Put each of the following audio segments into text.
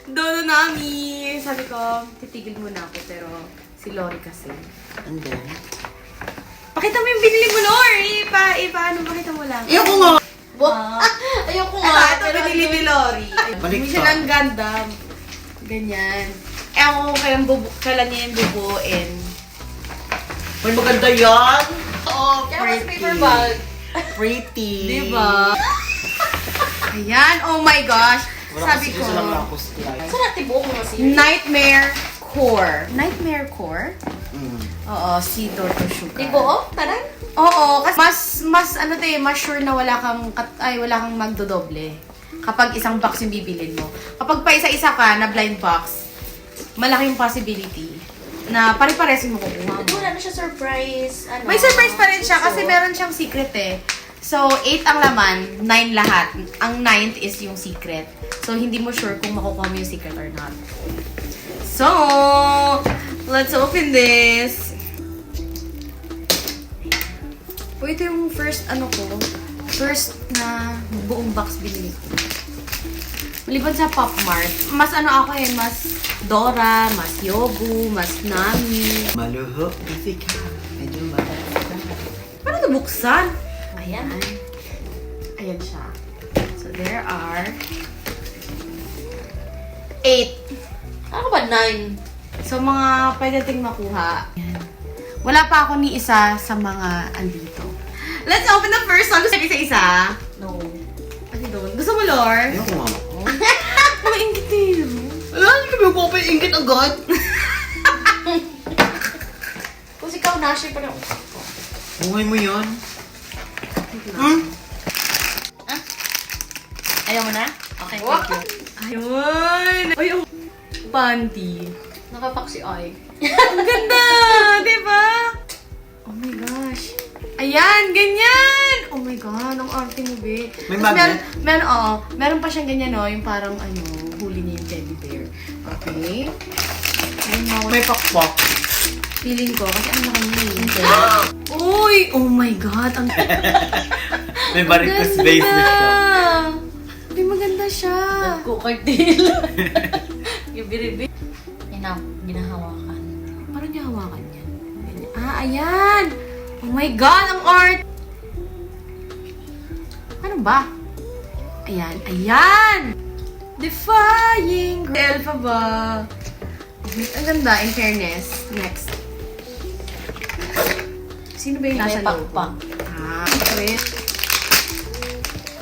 Dono nami. Sabi ko, titigil muna ako, pero si Lori kasi. And then? Pakita mo yung binili mo, Lori! Paano? Pakita mo lang. Ayoko nga! Ayoko nga. Ito binili ni Lori. Balik Hindi siya ka. ng Gundam. Ganyan. Ewan ko kailan niya yung bubuin. May maganda yan! Oh, pretty. paper bag. Pretty. Diba? Ayan, oh my gosh. Wala Sabi kasi ko, silang lapos slide. Saan natin buong mga siya? Nightmare Core. Nightmare Core? Oo, si Dr. Sugar. Di buo? Taran? Oo, kasi mas mas sure na wala kang magdodoble. Kapag isang box yung bibilin mo. Kapag pa isa-isa ka na blind box, malaki yung possibility na pare-pares mo kukuha mo. Wala na siya surprise. Ano? May surprise pa rin siya kasi meron siyang secret eh. So, 8 ang laman, 9 lahat. Ang 9th is yung secret. So, hindi mo sure kung makukuha mo yung secret or not. So, let's open this. Po, ito yung first first na buong box binili ko. Maliban sa Pop Mart, mas mas Dora, mas Yogu, mas Nami. Maluho kasi ka. Medyo mataas ka. Paano ito buksan? Ayan. Ayan siya. So, there are 8. Ako ba 9? So, mga pwede nating makuha. Ayan. Wala pa ako ni isa sa mga andito. Let's open the first one. Gusto mo isa-isa? No. Ano doon? Gusto mo, Lor? Ayoko nga. Mga ingitero. Wala, hindi kami ko pa ingit agad. Kung ikaw na, share pa rin utak ko. Buhay mo yan. Hmm? Ayaw mo na? Okay, Wow. thank you. Ayun! Ay, yung panty. Nakapak si Ay. Ang ganda! Diba? Oh my gosh. Ayan! Ganyan! Oh my God! Ang arte mo, be. May Tas magnet? meron pa siyang ganyan, no? Yung parang, huli niya yung teddy bear. Okay? Ayun mo. May pakpak. Feeling ko, kasi ang laki niya eh. Uy! Oh my God! Ang May varicose veins na siya. Uy, maganda siya. Nagkukartil. Yung biribi. Yan na, ginahawakan. Parang niya hawakan yan. Ganyan. Ah, ayan! Oh my God! Ang art! Ano ba? Ayan. Ayan! Defying Elfa ba? Ang ganda, in fairness. Next. Sino ba yung nasa May loob? pakpak. Ah, wait.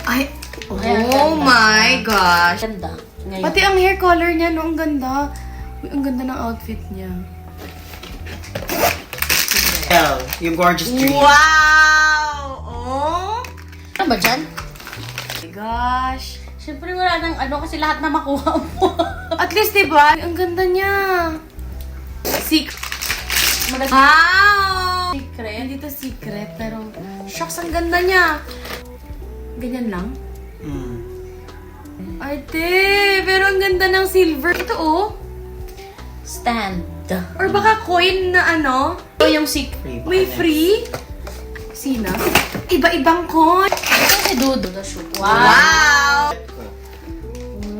Ay! Oh Ay, ang ganda. my gosh! Ganda. Ngayon. Pati ang hair color niya, no? Ang ganda. Uy, ang ganda ng outfit niya. L, yung gorgeous dream. Wow! Oh! Ano ba dyan? Oh my gosh. Siyempre wala nang ano kasi lahat na makuha mo. At least, diba? Ang ganda niya. Secret. Maganda. Wow! Secret. Hindi to secret, pero shucks, ang ganda niya. Ganyan lang. Ate, pero ang ganda ng silver. Ito, oh. Stand. Or baka coin na ano. Ito yung secret. May free. Sino? Iba-ibang coin. Ito si Dudu the shoot. Wow!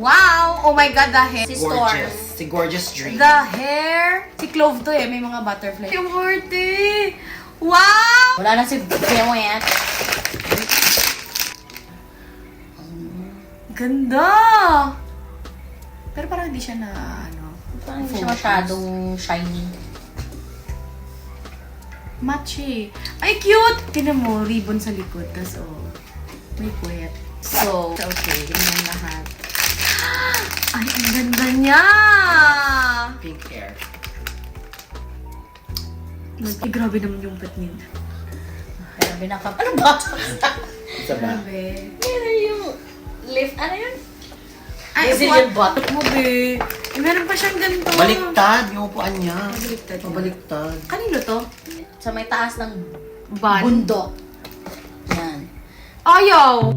Wow! Oh my God, the hair. Si Gorgeous. Storm. Si gorgeous dream. The hair. Si Clove to eh. May mga butterfly. Yung arte. Wow! Wala na si Bewet. Ganda! Pero parang hindi siya na ano. Parang hindi siya masyadong shiny. Matchy. Ay, cute! Tinan mo, ribbon sa likod. Tapos, oh, may puwet. So, okay. Ganyan lahat. Ay, ang ganda niya! Pink hair. Ay, grabe naman yung pet niya. Pero binakap. Ano ba? Isa ba? Grabe. Meron yung lift. Ano yun? Ay, Brazilian what? butt. Mo, be. Eh, meron pa siyang ganito. Baliktad yung upuan niya. Baliktad. Pabaliktad. Kanino to? Sa may taas ng Ban. bundok. Yan. Ayaw!